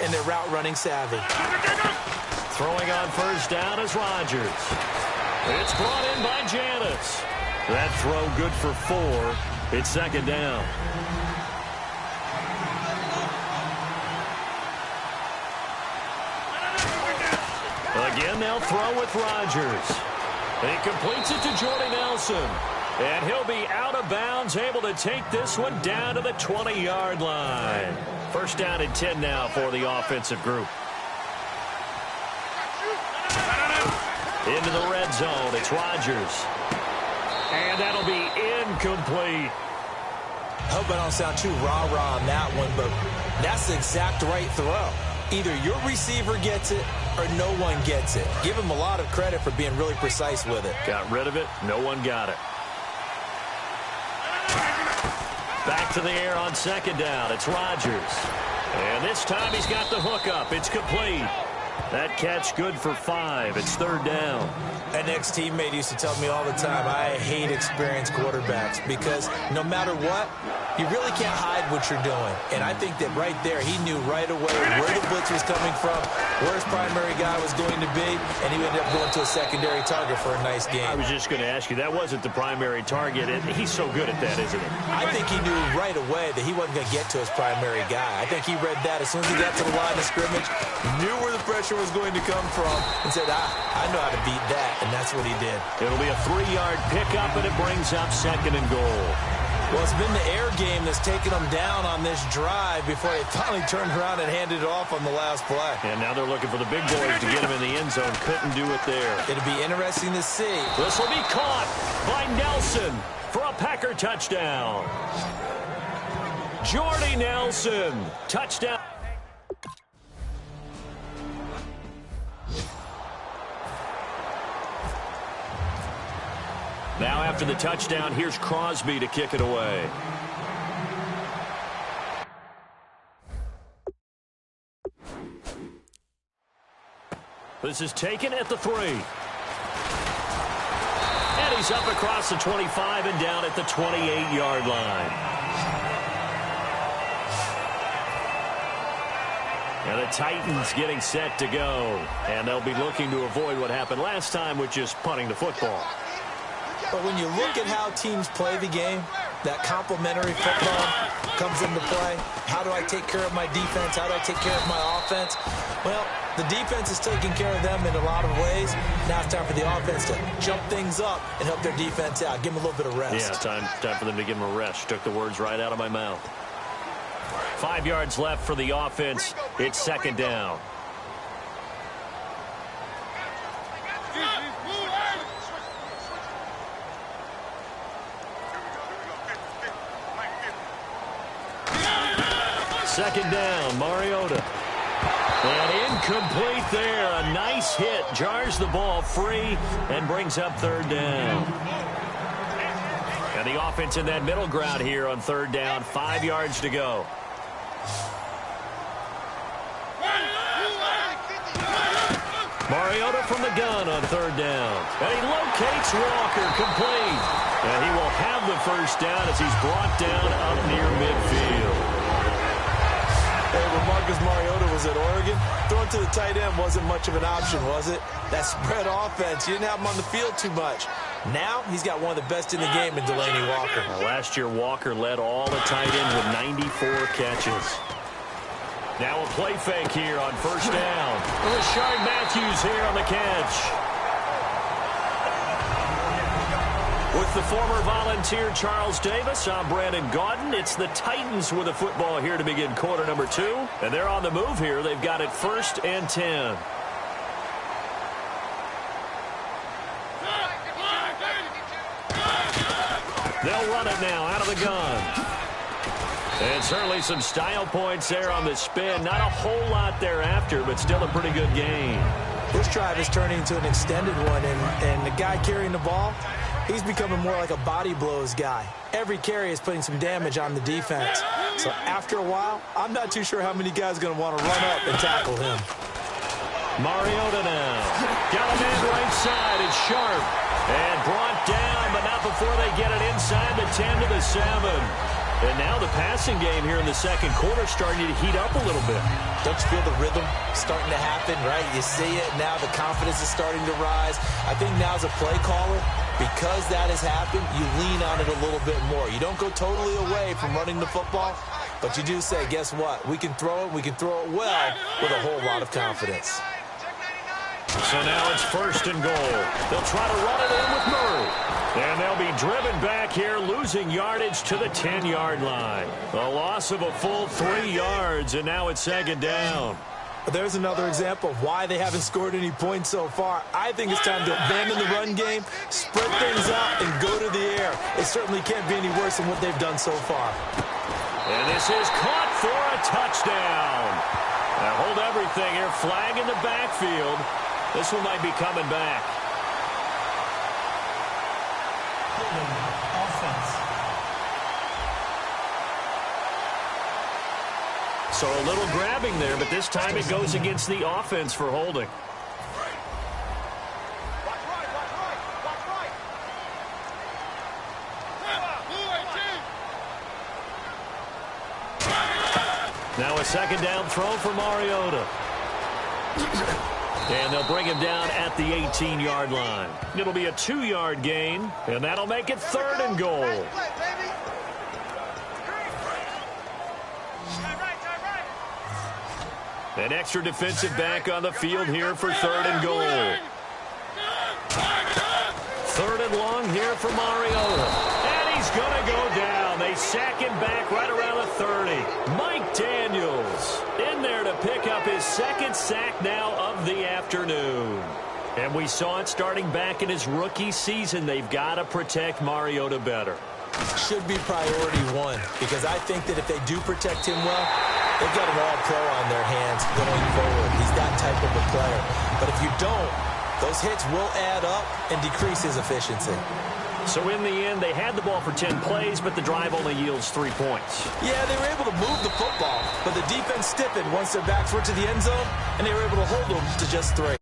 and they're route running savvy. Throwing on first down is Rodgers. It's brought in by Janis. That throw good for 4. It's second down. Again, they'll throw with Rodgers. He completes it to Jordy Nelson. And he'll be out of bounds, able to take this one down to the 20-yard line. First down and 10 now for the offensive group. Into the red zone, it's Rodgers. And that'll be incomplete. I hope I don't sound too rah-rah on that one, but that's the exact right throw. Either your receiver gets it or no one gets it. Give him a lot of credit for being really precise with it. Got rid of it. No one got it. Back to the air on second down. It's Rodgers. And this time he's got the hook up. It's complete. That catch good for 5. It's third down. An ex-teammate used to tell me all the time, I hate experienced quarterbacks because no matter what, you really can't hide what you're doing. And I think that right there, he knew right away where the blitz was coming from, where his primary guy was going to be, and he ended up going to a secondary target for a nice game. I was just going to ask you, that wasn't the primary target, and he's so good at that, isn't he? I think he knew right away that he wasn't going to get to his primary guy. I think he read that as soon as he got to the line of scrimmage, knew where the pressure was going to come from, and said, I know how to beat that, and that's what he did. It'll be a 3-yard pickup, and it brings up second and goal. Well, it's been the air game that's taken them down on this drive before they finally turned around and handed it off on the last play. And now they're looking for the big boys to get him in the end zone. Couldn't do it there. It'll be interesting to see. This will be caught by Nelson for a Packer touchdown. Jordy Nelson, touchdown. Now after the touchdown, here's Crosby to kick it away. This is taken at the 3. And he's up across the 25 and down at the 28-yard line. And the Titans getting set to go. And they'll be looking to avoid what happened last time, which is punting the football. But when you look at how teams play the game, that complementary football comes into play. How do I take care of my defense? How do I take care of my offense? Well, the defense is taking care of them in a lot of ways. Now it's time for the offense to jump things up and help their defense out. Give them a little bit of rest. Yeah, time for them to give them a rest. Took the words right out of my mouth. 5 yards left for the offense. It's second down. Second down, Mariota. And incomplete there. A nice hit. Jars the ball free and brings up third down. And the offense in that middle ground here on third down. 5 yards to go. Mariota from the gun on third down. And he locates Walker, complete. And he will have the first down as he's brought down up near midfield. Hey, when Marcus Mariota was at Oregon, throwing to the tight end wasn't much of an option, was it? That spread offense, you didn't have him on the field too much. Now, he's got one of the best in the game in Delaney Walker. Last year, Walker led all the tight ends with 94 catches. Now a play fake here on first down. Rashard Matthews here on the catch. With the former Volunteer Charles Davis, I'm Brandon Gaudin. It's the Titans with the football here to begin quarter number 2. And they're on the move here. They've got it 1st and 10. They'll run it now out of the gun. And certainly some style points there on the spin. Not a whole lot thereafter, but still a pretty good game. This drive is turning into an extended one, and the guy carrying the ball, he's becoming more like a body blows guy. Every carry is putting some damage on the defense. So after a while, I'm not too sure how many guys are going to want to run up and tackle him. Mariota now. Got a man right side. It's Sharp. And brought down, but not before they get it inside the 10 to the 7. And now the passing game here in the second quarter starting to heat up a little bit. Don't you feel the rhythm starting to happen, right? You see it, now the confidence is starting to rise. I think now as a play caller, because that has happened, you lean on it a little bit more. You don't go totally away from running the football, but you do say, guess what? We can throw it, we can throw it well with a whole lot of confidence. So now it's 1st and goal. They'll try to run it in with Murray. And they'll be driven back here, losing yardage to the 10-yard line. A loss of a full 3 yards, and now it's 2nd down. There's another example of why they haven't scored any points so far. I think it's time to abandon the run game, spread things out, and go to the air. It certainly can't be any worse than what they've done so far. And this is caught for a touchdown. Now hold everything here, flag in the backfield. This one might be coming back. Offense. So a little grabbing there, but this time it goes against the offense for holding. Now a 2nd down throw for Mariota. And they'll bring him down at the 18-yard line. It'll be a 2-yard gain, and that'll make it 3rd and goal. An extra defensive back on the field here for 3rd and goal. 3rd and long here for Mariota. And he's going to go down. They sack him back right around the 30. Mike Daniels in there to pick up his 2nd sack now of the afternoon. And we saw it starting back in his rookie season. They've got to protect Mariota better. Should be priority 1, because I think that if they do protect him well, they've got an all-pro on their hands going forward. He's that type of a player. But if you don't, those hits will add up and decrease his efficiency. So in the end, they had the ball for 10 plays, but the drive only yields 3 points. Yeah, they were able to move the football, but the defense stiffened once their backs were to the end zone, and they were able to hold them to just 3.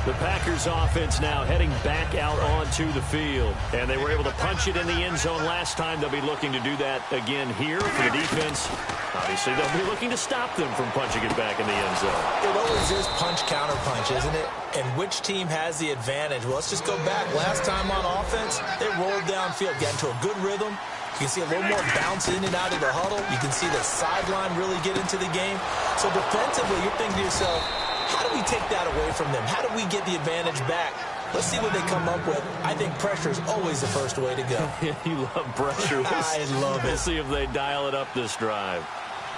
The Packers offense now heading back out onto the field. And they were able to punch it in the end zone last time. They'll be looking to do that again here for the defense. Obviously, they'll be looking to stop them from punching it back in the end zone. It always is punch-counter-punch, isn't it? And which team has the advantage? Well, let's just go back. Last time on offense, they rolled downfield, got into a good rhythm. You can see a little more bounce in and out of the huddle. You can see the sideline really get into the game. So defensively, you're thinking to yourself, how do we take that away from them? How do we get the advantage back? Let's see what they come up with. I think pressure is always the first way to go. You love pressure. I love it. We'll see if they dial it up this drive.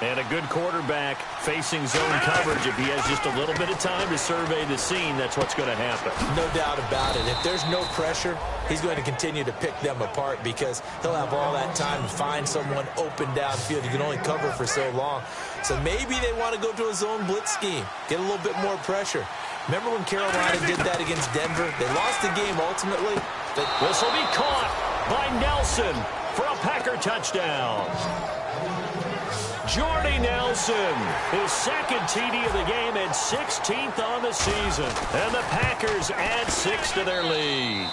And a good quarterback facing zone coverage. If he has just a little bit of time to survey the scene, that's what's going to happen. No doubt about it. If there's no pressure, he's going to continue to pick them apart because he'll have all that time to find someone open downfield. You can only cover for so long. So maybe they want to go to a zone blitz scheme, get a little bit more pressure. Remember when Carolina did that against Denver? They lost the game ultimately. This will be caught by Nelson for a Packer touchdown. Jordy Nelson, his 2nd TD of the game and 16th on the season. And the Packers add 6 to their lead.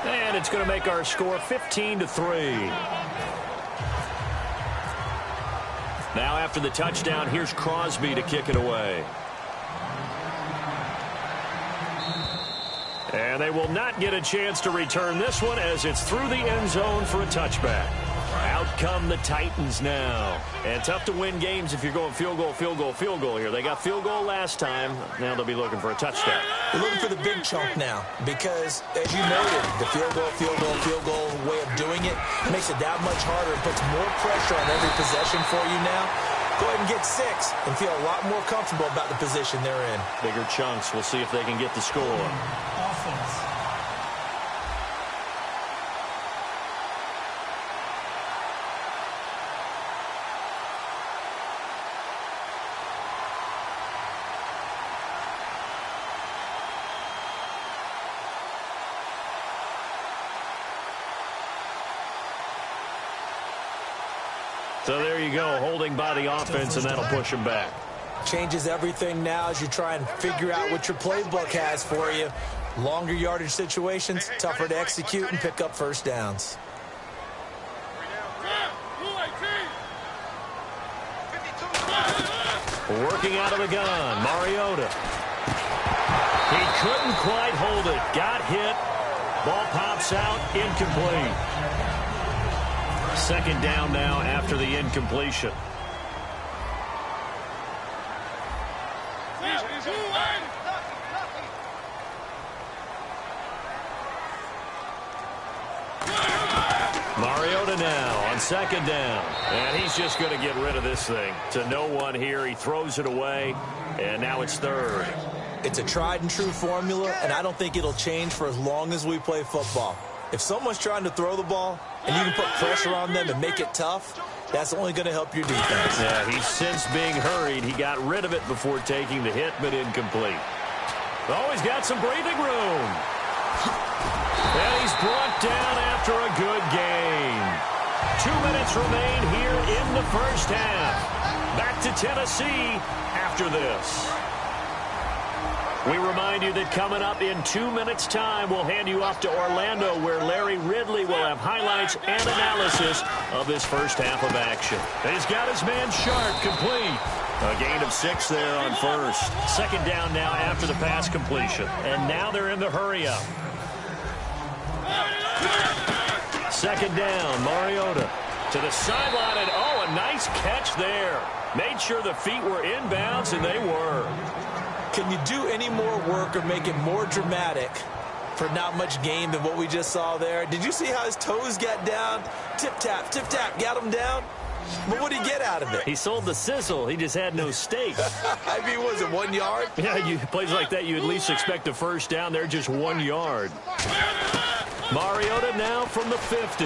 And it's going to make our score 15-3. Now after the touchdown, here's Crosby to kick it away. And they will not get a chance to return this one as it's through the end zone for a touchback. Out come the Titans now. And tough to win games if you're going field goal, field goal, field goal here. They got field goal last time. Now they'll be looking for a touchdown. They're looking for the big chunk now because, as you noted, the field goal way of doing it makes it that much harder. It puts more pressure on every possession for you now. Go ahead and get 6 and feel a lot more comfortable about the position they're in. Bigger chunks. We'll see if they can get the score. Offense. So there you go, holding by the offense, and that'll push him back. Changes everything now as you try and figure out what your playbook has for you. Longer yardage situations, tougher to execute and pick up first downs. Working out of the gun, Mariota. He couldn't quite hold it. Got hit. Ball pops out, incomplete. Second down now after the incompletion. Mariota now on second down. And he's just going to get rid of this thing. To no one here. He throws it away. And now it's third. It's a tried and true formula, and I don't think it'll change for as long as we play football. If someone's trying to throw the ball and you can put pressure on them and make it tough, that's only going to help your defense. Yeah, he's since being hurried. He got rid of it before taking the hit, but incomplete. Oh, he's got some breathing room. And he's brought down after a good game. 2 minutes remain here in the first half. Back to Tennessee after this. We remind you that coming up in 2 minutes' time, we'll hand you off to Orlando, where Larry Ridley will have highlights and analysis of this first half of action. He's got his man Sharp complete. A gain of 6 there on first. Second down now after the pass completion. And now they're in the hurry-up. Second down, Mariota to the sideline, and oh, a nice catch there. Made sure the feet were inbounds, and they were. Can you do any more work or make it more dramatic for not much gain than what we just saw there? Did you see how his toes got down? Tip-tap, got him down. But what did he get out of it? He sold the sizzle. He just had no steak. I mean, was it 1 yard? Yeah, plays like that, you at least expect a first down. They're just 1 yard. Mariota now from the 50.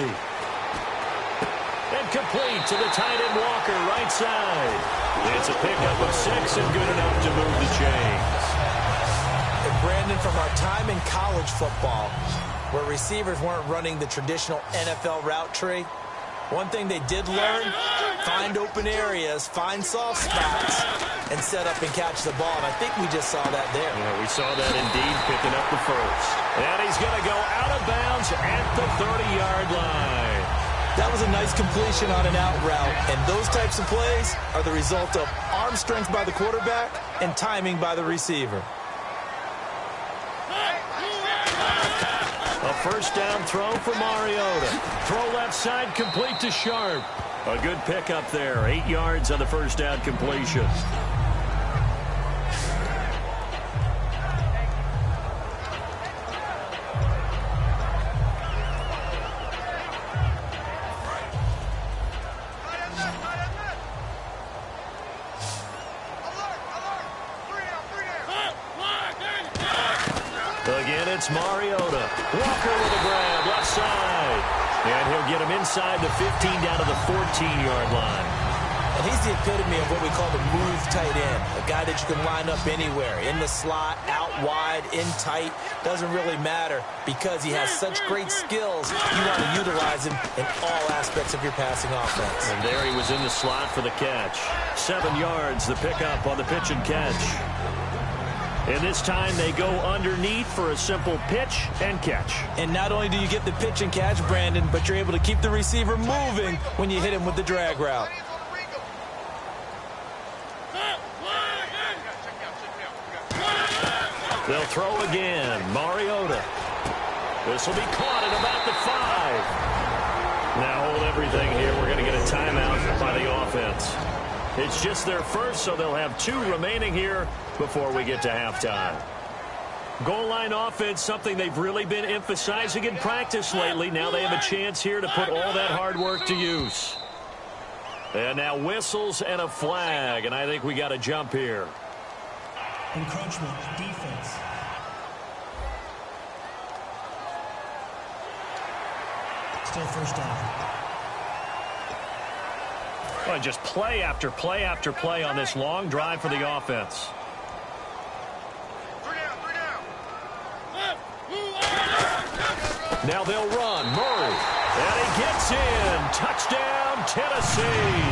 And complete to the tight end Walker, right side. It's a pickup of 6 and good enough to move the chains. And Brandon, from our time in college football, where receivers weren't running the traditional NFL route tree, one thing they did learn, find open areas, find soft spots, and set up and catch the ball. And I think we just saw that there. Yeah, we saw that indeed, picking up the first. And he's going to go out of bounds at the 30-yard line. That was a nice completion on an out route, and those types of plays are the result of arm strength by the quarterback and timing by the receiver. A first down throw for Mariota. Throw left side, complete to Sharp. A good pickup there, 8 yards on the first down completion. Again, it's Mariota. Walker with a grab, left side. And he'll get him inside the 15 down to the 14-yard line. And he's the epitome of what we call the move tight end. A guy that you can line up anywhere. In the slot, out wide, in tight. Doesn't really matter because he has such great skills. You want to utilize him in all aspects of your passing offense. And there he was in the slot for the catch. 7 yards, the pickup on the pitch and catch. And this time they go underneath for a simple pitch and catch. And not only do you get the pitch and catch, Brandon, but you're able to keep the receiver moving when you hit him with the drag route. They'll throw again. Mariota. This will be caught at about the 5. Now hold everything here. We're going to get a timeout by the offense. It's just their first, so they'll have 2 remaining here before we get to halftime. Goal line offense, something they've really been emphasizing in practice lately. Now they have a chance here to put all that hard work to use. And now whistles and a flag, and I think we got a jump here. Encroachment, defense. Still first down. Well, just play after play after play on this long drive for the offense. Now they'll run. Murray. And he gets in. Touchdown, Tennessee.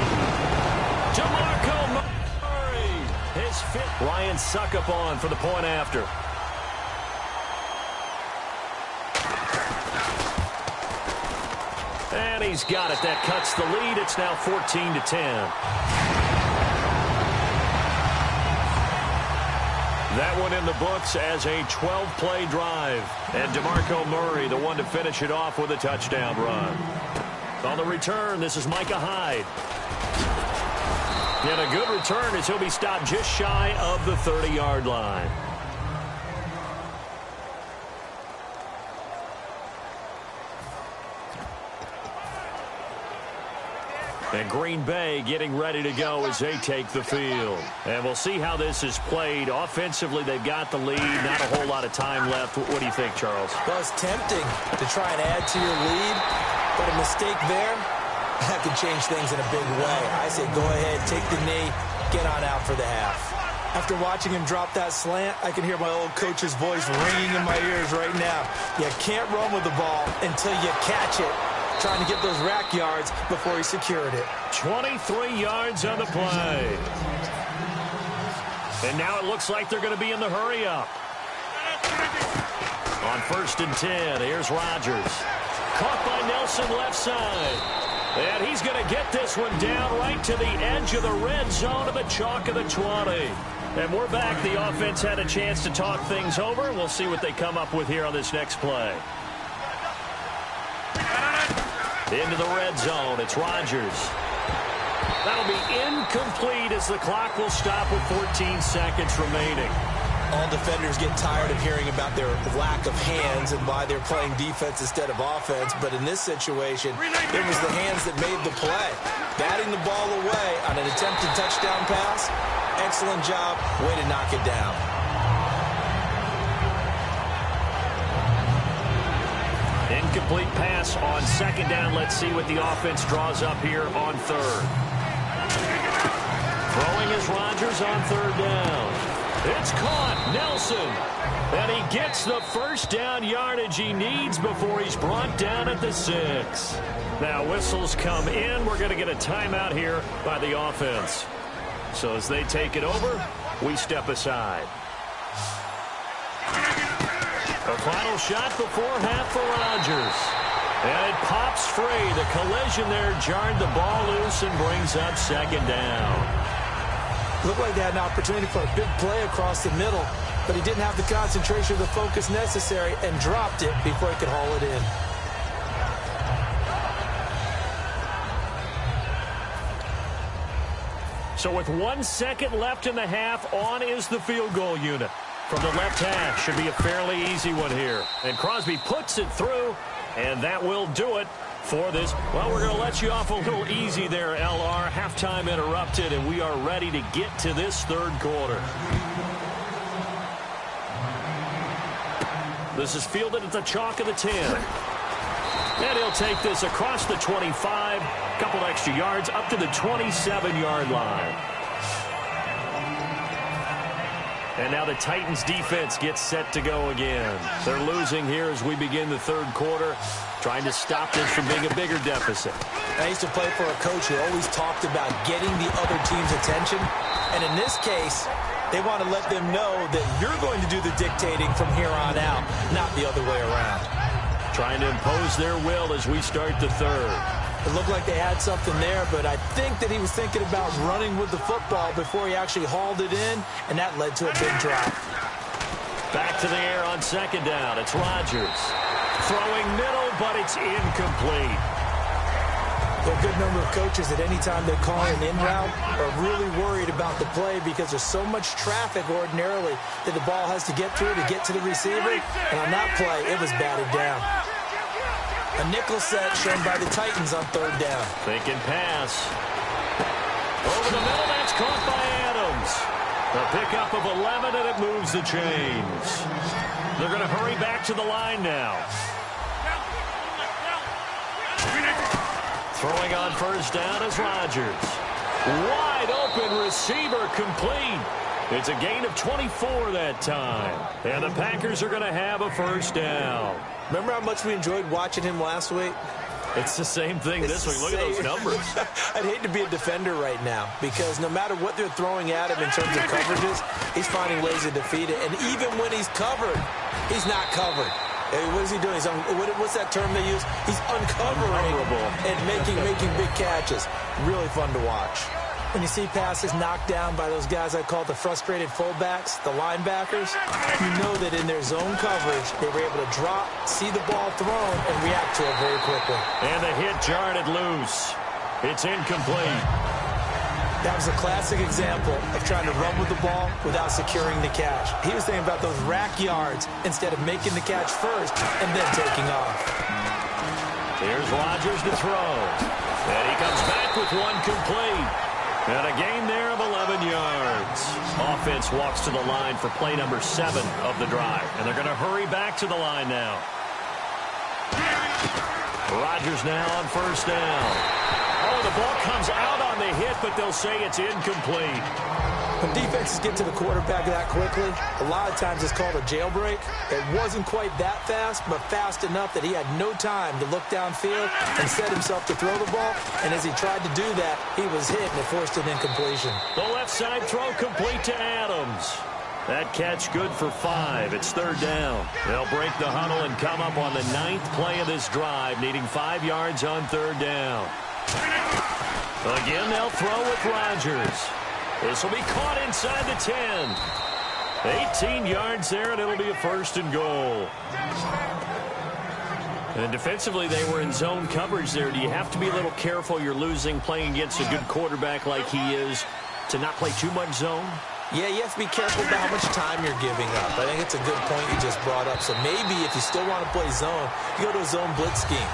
DeMarco Murray. His fifth. Ryan Suckup on for the point after. And he's got it. That cuts the lead. It's now 14-10. That one in the books as a 12-play drive. And DeMarco Murray, the one to finish it off with a touchdown run. On the return, this is Micah Hyde. And a good return as he'll be stopped just shy of the 30-yard line. And Green Bay getting ready to go as they take the field. And we'll see how this is played. Offensively, they've got the lead. Not a whole lot of time left. What do you think, Charles? Well, it's tempting to try and add to your lead, but a mistake there, that could change things in a big way. I say go ahead, take the knee, get on out for the half. After watching him drop that slant, I can hear my old coach's voice ringing in my ears right now. You can't run with the ball until you catch it. Trying to get those rack yards before he secured it. 23 yards on the play. And now it looks like they're going to be in the hurry-up. On 1st and 10, here's Rodgers. Caught by Nelson left side. And he's going to get this one down right to the edge of the red zone of the chalk of the 20. And we're back. The offense had a chance to talk things over. We'll see what they come up with here on this next play. Into the red zone. It's Rodgers. That'll be incomplete as the clock will stop with 14 seconds remaining. All defenders get tired of hearing about their lack of hands and why they're playing defense instead of offense. But in this situation, it was the hands that made the play. Batting the ball away on an attempted touchdown pass. Excellent job. Way to knock it down. Incomplete pass on 2nd down. Let's see what the offense draws up here on 3rd. Throwing is Rodgers on 3rd down. It's caught. Nelson. And he gets the 1st down yardage he needs before he's brought down at the 6. Now whistles come in. We're going to get a timeout here by the offense. So as they take it over, we step aside. A final shot before half for Rodgers. And it pops free. The collision there jarred the ball loose and brings up 2nd down. Looked like they had an opportunity for a big play across the middle, but he didn't have the concentration or the focus necessary and dropped it before he could haul it in. So with 1 second left in the half, on is the field goal unit. From the left hash, should be a fairly easy one here. And Crosby puts it through, and that will do it for this. Well, we're going to let you off a little easy there, LR. Halftime interrupted, and we are ready to get to this 3rd quarter. This is fielded at the chalk of the 10. And he'll take this across the 25, couple extra yards, up to the 27-yard line. And now the Titans defense gets set to go again. They're losing here as we begin the 3rd quarter, trying to stop this from being a bigger deficit. I used to play for a coach who always talked about getting the other team's attention. And in this case, they want to let them know that you're going to do the dictating from here on out, not the other way around. Trying to impose their will as we start the 3rd. It looked like they had something there, but I think that he was thinking about running with the football before he actually hauled it in, and that led to a big drop. Back to the air on 2nd down. It's Rodgers. Throwing middle, but it's incomplete. A good number of coaches at any time they call an in route are really worried about the play because there's so much traffic ordinarily that the ball has to get through to get to the receiver. And on that play, it was batted down. A nickel set shown by the Titans on 3rd down. Thinking pass. Over the middle, that's caught by Adams. A pickup of 11, and it moves the chains. They're going to hurry back to the line now. Throwing on 1st down is Rodgers. Wide open receiver complete. It's a gain of 24 that time. And the Packers are going to have a 1st down. Remember how much we enjoyed watching him last week? It's the same thing this week. Look at those numbers. I'd hate to be a defender right now because no matter what they're throwing at him in terms of coverages, he's finding ways to defeat it. And even when he's covered, he's not covered. Hey, what is he doing? What's that term they use? He's uncovering and making big catches. Really fun to watch. When you see passes knocked down by those guys I call the frustrated fullbacks, the linebackers, you know that in their zone coverage, they were able to drop, see the ball thrown, and react to it very quickly. And the hit jarred it loose. It's incomplete. That was a classic example of trying to run with the ball without securing the catch. He was thinking about those rack yards instead of making the catch first and then taking off. Here's Rodgers to throw. And he comes back with one complete. And a gain there of 11 yards. Offense walks to the line for play number 7 of the drive. And they're going to hurry back to the line now. Rodgers now on first down. Oh, the ball comes out on the hit, but they'll say it's incomplete. When defenses get to the quarterback that quickly, a lot of times it's called a jailbreak. It wasn't quite that fast, but fast enough that he had no time to look downfield and set himself to throw the ball. And as he tried to do that, he was hit and it forced an incompletion. The left side throw complete to Adams. That catch good for 5. It's third down. They'll break the huddle and come up on the 9th play of this drive, needing 5 yards on third down. Again, they'll throw with Rodgers. This will be caught inside the 10. 18 yards there, and it'll be a first and goal. And defensively, they were in zone coverage there. Do you have to be a little careful? You're losing playing against a good quarterback like he is to not play too much zone? Yeah, you have to be careful about how much time you're giving up. I think it's a good point you just brought up. So maybe if you still want to play zone, you go to a zone blitz scheme.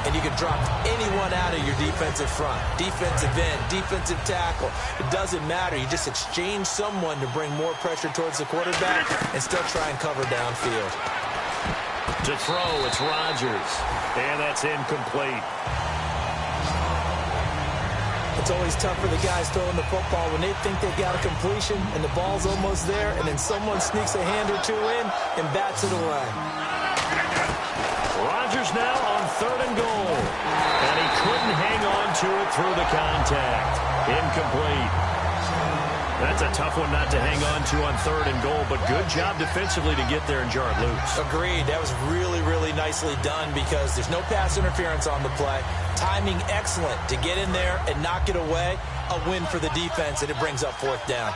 And you can drop anyone out of your defensive front. Defensive end, defensive tackle. It doesn't matter. You just exchange someone to bring more pressure towards the quarterback and still try and cover downfield. To throw, it's Rodgers. And that's incomplete. It's always tough for the guys throwing the football when they think they got a completion and the ball's almost there, and then someone sneaks a hand or two in and bats it away. Rodgers now on third and goal. And he couldn't hang on to it through the contact. Incomplete. That's a tough one not to hang on to on third and goal, but good job defensively to get there and jar it loose. Agreed. That was really, really nicely done because there's no pass interference on the play. Timing excellent to get in there and knock it away. A win for the defense, and it brings up fourth down.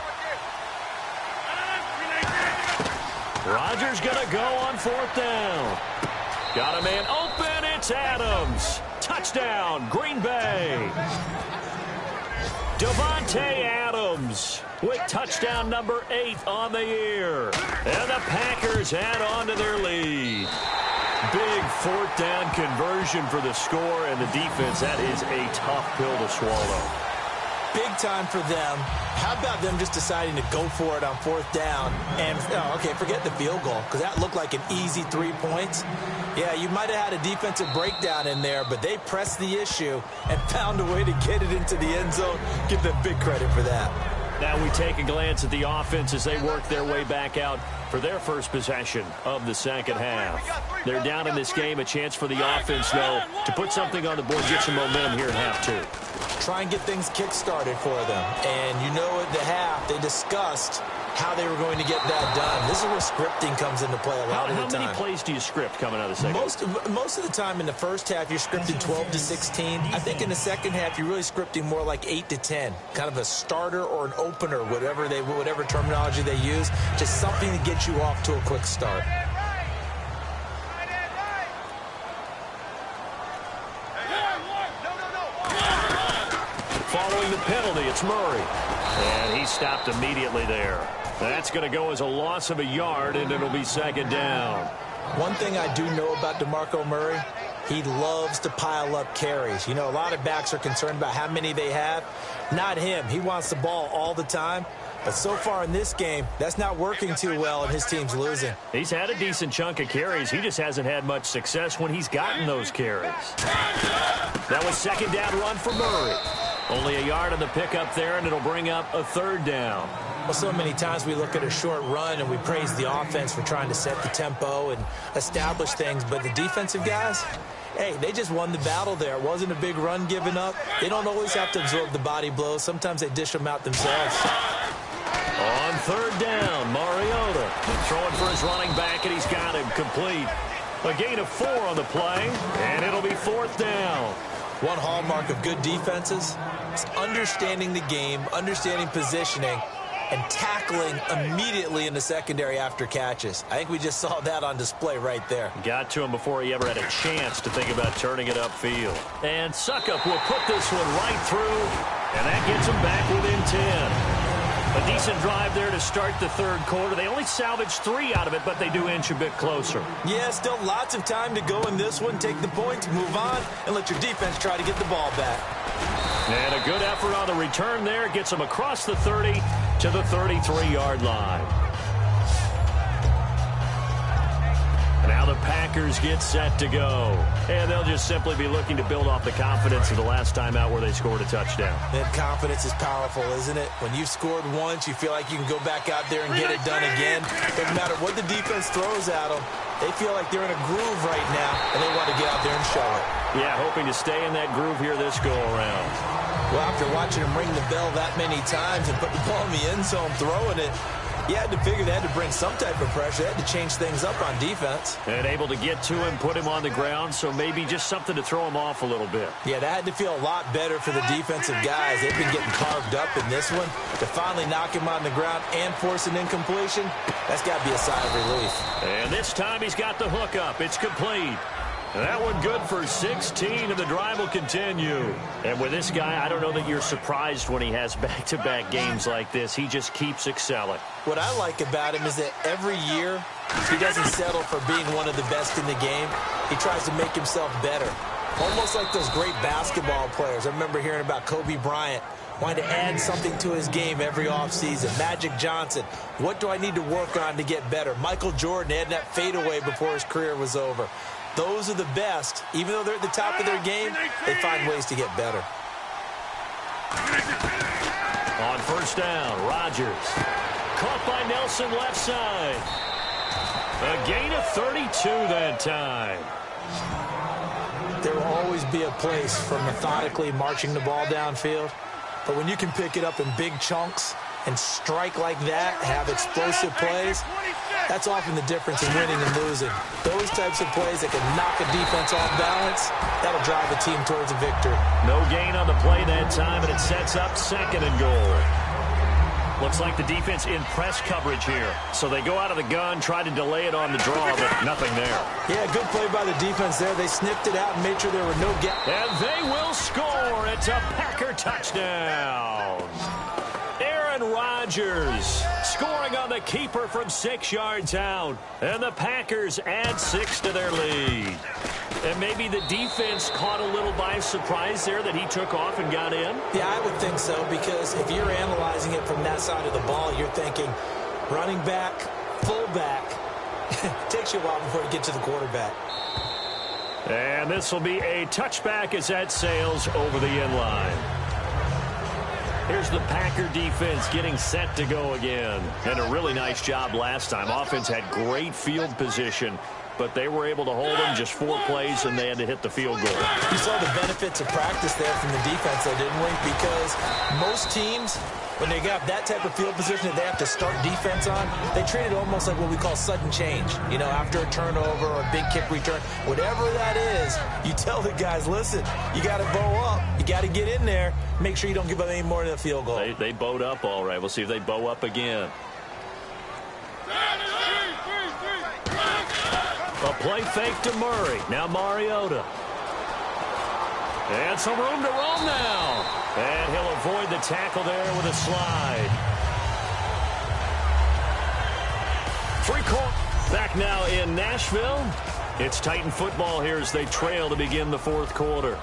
Rodgers going to go on fourth down. Got a man open. It's Adams. Touchdown, Green Bay. Devontae Adams with touchdown number 8 on the year. And the Packers add on to their lead. Big fourth down conversion for the score, and the defense, that is a tough pill to swallow. Big time for them. How about them just deciding to go for it on fourth down? And, okay, forget the field goal, because that looked like an easy 3 points. Yeah, you might have had a defensive breakdown in there, but they pressed the issue and found a way to get it into the end zone. Give them big credit for that. Now we take a glance at the offense as they work their way back out for their first possession of the second half. They're down in this game. A chance for the offense, though, to put something on the board, get some momentum here in half 2. Try and get things kick-started for them. And you know at the half, they discussed how they were going to get that done. This is where scripting comes into play a lot of the time. How many plays do you script coming out of the second? Most of the time in the first half, you're scripting 12 to 16. I think in the second half, you're really scripting more like 8 to 10. Kind of a starter or an opener, whatever terminology they use. Just something to get you off to a quick start. Following the penalty, it's Murray. And he stopped immediately there. That's going to go as a loss of a yard, and it'll be second down. One thing I do know about DeMarco Murray, he loves to pile up carries. You know, a lot of backs are concerned about how many they have. Not him. He wants the ball all the time. But so far in this game, that's not working too well, and his team's losing. He's had a decent chunk of carries. He just hasn't had much success when he's gotten those carries. That was second down run for Murray. Only a yard on the pickup there, and it'll bring up a third down. Well, so many times we look at a short run and we praise the offense for trying to set the tempo and establish things. But the defensive guys, hey, they just won the battle there. It wasn't a big run given up. They don't always have to absorb the body blows. Sometimes they dish them out themselves. On third down, Mariota throwing for his running back, and he's got him complete. A gain of 4 on the play, and it'll be 4th down. One hallmark of good defenses is understanding the game, understanding positioning, and tackling immediately in the secondary after catches. I think we just saw that on display right there. Got to him before he ever had a chance to think about turning it upfield. And Suckup will put this one right through, and that gets him back within 10. A decent drive there to start the third quarter. They only salvaged 3 out of it, but they do inch a bit closer. Yeah, still lots of time to go in this one. Take the points, move on, and let your defense try to get the ball back. And a good effort on the return there. Gets them across the 30 to the 33-yard line. Now the Packers get set to go. And they'll just simply be looking to build off the confidence of the last time out where they scored a touchdown. And confidence is powerful, isn't it? When you've scored once, you feel like you can go back out there and get it done again. Doesn't matter what the defense throws at them. They feel like they're in a groove right now, and they want to get out there and show it. Yeah, hoping to stay in that groove here this go-around. Well, after watching him ring the bell that many times and put the ball in the end zone throwing it, you had to figure they had to bring some type of pressure. They had to change things up on defense. And able to get to him, put him on the ground, so maybe just something to throw him off a little bit. Yeah, that had to feel a lot better for the defensive guys. They've been getting carved up in this one. To finally knock him on the ground and force an incompletion, that's got to be a sigh of relief. And this time he's got the hook up. It's complete. That one good for 16, and the drive will continue. And with this guy, I don't know that you're surprised when he has back-to-back games like this. He just keeps excelling. What I like about him is that every year he doesn't settle for being one of the best in the game. He tries to make himself better. Almost like those great basketball players. I remember hearing about Kobe Bryant wanting to add something to his game every offseason. Magic Johnson, what do I need to work on to get better? Michael Jordan had that fadeaway before his career was over. Those are the best. Even though they're at the top of their game, they find ways to get better. On first down, Rodgers. Caught by Nelson left side. A gain of 32 that time. There will always be a place for methodically marching the ball downfield. But when you can pick it up in big chunks and strike like that, have explosive plays, that's often the difference in winning and losing. Those types of plays that can knock a defense off balance, that'll drive a team towards a victory. No gain on the play that time, and it sets up 2nd and goal. Looks like the defense in press coverage here. So they go out of the gun, try to delay it on the draw, but nothing there. Yeah, good play by the defense there. They sniffed it out and made sure there were no gaps. And they will score. It's a Packer touchdown. Aaron Rodgers scoring on the keeper from 6 yards out. And the Packers add 6 to their lead. And maybe the defense caught a little by surprise there that he took off and got in? Yeah, I would think so, because if you're analyzing it from that side of the ball, you're thinking running back, fullback. It takes you a while before you get to the quarterback. And this will be a touchback as that sails over the end line. Here's the Packer defense getting set to go again. And a really nice job last time. Offense had great field position, but they were able to hold them just 4 plays, and they had to hit the field goal. You saw the benefits of practice there from the defense, though, didn't we? Because most teams, when they got that type of field position that they have to start defense on, they treat it almost like what we call sudden change. You know, after a turnover or a big kick return, whatever that is, you tell the guys, listen, you got to bow up. You got to get in there. Make sure you don't give up any more than a field goal. They bowed up all right. We'll see if they bow up again. A play fake to Murray. Now Mariota. And some room to roam now. And he'll avoid the tackle there with a slide. 3-quarter back now in Nashville. It's Titan football here as they trail to begin the 4th quarter.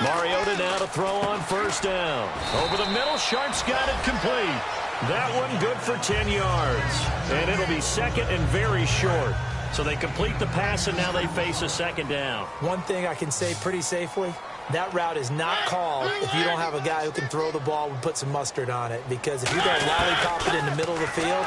Mariota now to throw on first down. Over the middle, Sharp's got it complete. That one good for 10 yards. And it'll be 2nd and very short. So they complete the pass, and now they face a 2nd down. One thing I can say pretty safely, that route is not called if you don't have a guy who can throw the ball and put some mustard on it. Because if you don't lollipop it in the middle of the field,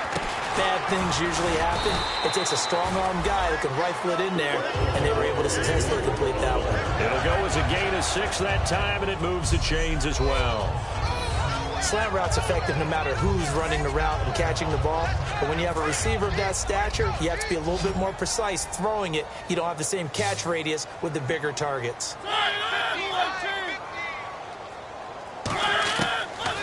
bad things usually happen. It takes a strong-arm guy who can rifle it in there, and they were able to successfully complete that one. It'll go as a gain of 6 that time, and it moves the chains as well. Slant route's effective no matter who's running the route and catching the ball. But when you have a receiver of that stature, you have to be a little bit more precise throwing it. You don't have the same catch radius with the bigger targets.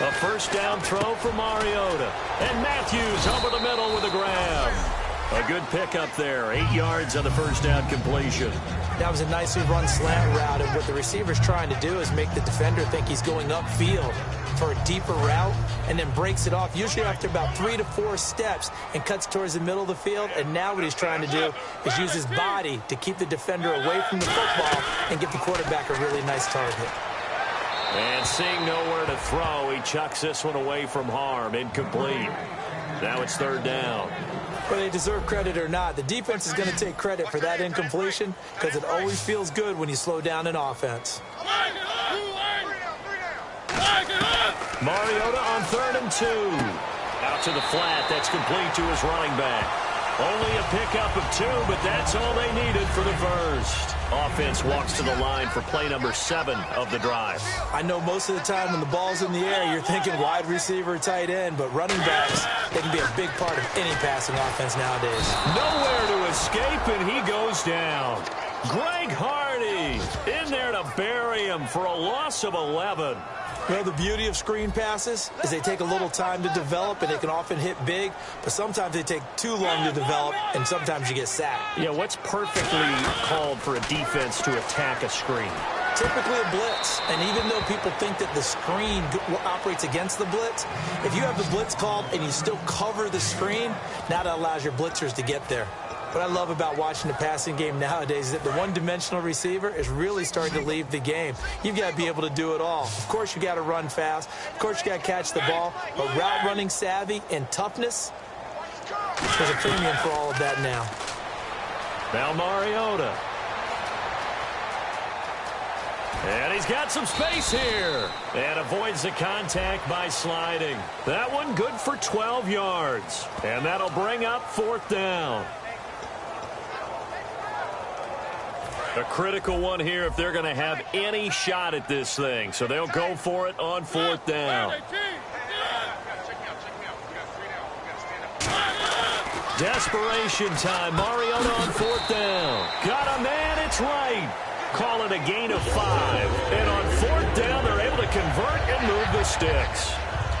A first down throw for Mariota. And Matthews over the middle with a grab. A good pickup there. 8 yards on the first down completion. That was a nicely run slant route, and what the receiver's trying to do is make the defender think he's going upfield for a deeper route and then breaks it off, usually after about 3 to 4 steps, and cuts towards the middle of the field. And now what he's trying to do is use his body to keep the defender away from the football and give the quarterback a really nice target. And seeing nowhere to throw, he chucks this one away from harm. Incomplete. Now it's third down. Whether they deserve credit or not, the defense is going to take credit for that incompletion because it always feels good when you slow down an offense. Mariota on 3rd and 2. Out to the flat. That's complete to his running back. Only a pickup of 2, but that's all they needed for the first. Offense walks to the line for play number 7 of the drive. I know most of the time when the ball's in the air, you're thinking wide receiver, tight end, but running backs, they can be a big part of any passing offense nowadays. Nowhere to escape, and he goes down. Greg Hardy in there to bury him for a loss of 11. Well, the beauty of screen passes is they take a little time to develop, and they can often hit big, but sometimes they take too long to develop, and sometimes you get sacked. Yeah, what's perfectly called for a defense to attack a screen? Typically a blitz, and even though people think that the screen operates against the blitz, if you have the blitz called and you still cover the screen, now that allows your blitzers to get there. What I love about watching the passing game nowadays is that the one-dimensional receiver is really starting to leave the game. You've got to be able to do it all. Of course, you got to run fast. Of course, you got to catch the ball. But route running savvy and toughness, there's a premium for all of that now. Now Mariota. And he's got some space here. And avoids the contact by sliding. That one good for 12 yards. And that'll bring up 4th down. A critical one here if they're going to have any shot at this thing. So they'll go for it on 4th down. Desperation time. Mariota on 4th down. Got a man, it's right. Call it a gain of 5. And on 4th down, they're able to convert and move the sticks.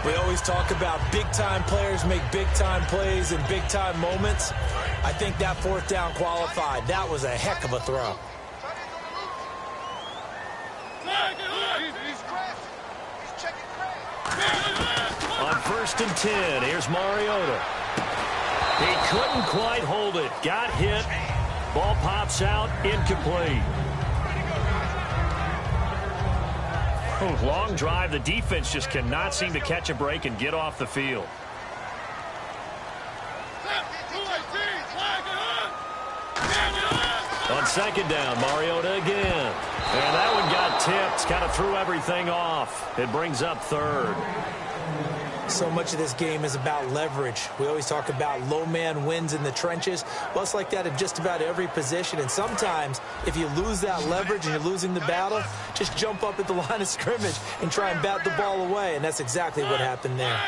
We always talk about big-time players make big-time plays in big-time moments. I think that 4th down qualified. That was a heck of a throw. On 1st and 10, here's Mariota. He couldn't quite hold it. Got hit. Ball pops out. Incomplete. Long drive. The defense just cannot seem to catch a break and get off the field. On 2nd down, Mariota again. And that one got tipped. Kind of threw everything off. It brings up 3rd. So much of this game is about leverage. We always talk about low man wins in the trenches. Well, it's like that in just about every position. And sometimes, if you lose that leverage and you're losing the battle, just jump up at the line of scrimmage and try and bat the ball away. And that's exactly what happened there.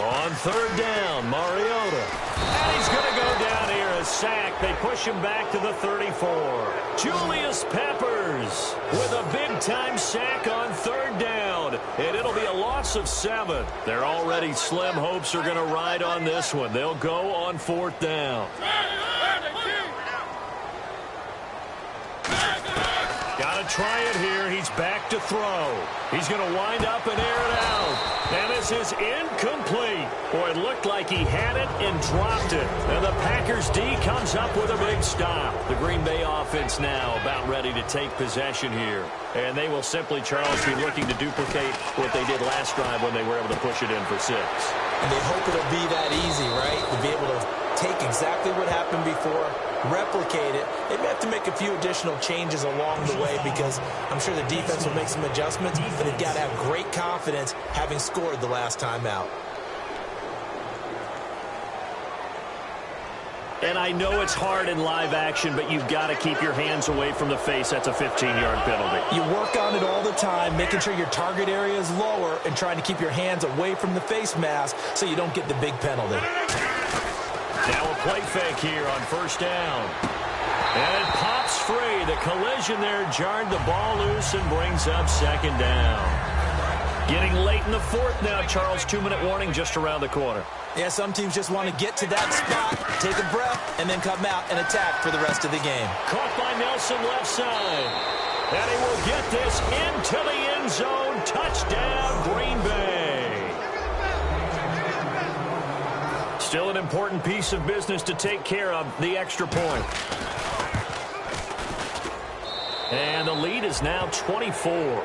On 3rd down, Mariota. And he's going to go down here, a sack. They push him back to the 34. Julius Peppers with a big-time sack on 3rd down. And it'll be a loss of 7. Their already slim hopes are going to ride on this one. They'll go on 4th down. Got to try it here. He's back to throw. He's going to wind up and air it out. And this is incomplete. Boy, it looked like he had it and dropped it. And the Packers D comes up with a big stop. The Green Bay offense now about ready to take possession here. And they will simply, Charles, be looking to duplicate what they did last drive when they were able to push it in for 6. And they hope it'll be that easy, right? To be able to take exactly what happened before, replicate it. They may have to make a few additional changes along the way because I'm sure the defense will make some adjustments, but they've got to have great confidence having scored the last time out. And I know it's hard in live action, but you've got to keep your hands away from the face. That's a 15-yard penalty. You work on it all the time, making sure your target area is lower and trying to keep your hands away from the face mask so you don't get the big penalty. Now a play fake here on first down. And it pops free. The collision there jarred the ball loose and brings up second down. Getting late in the fourth now, Charles. 2-minute warning just around the corner. Yeah, some teams just want to get to that spot, take a breath, and then come out and attack for the rest of the game. Caught by Nelson left side. And he will get this into the end zone. Touchdown, Green Bay. Still an important piece of business to take care of, the extra point. And the lead is now 24.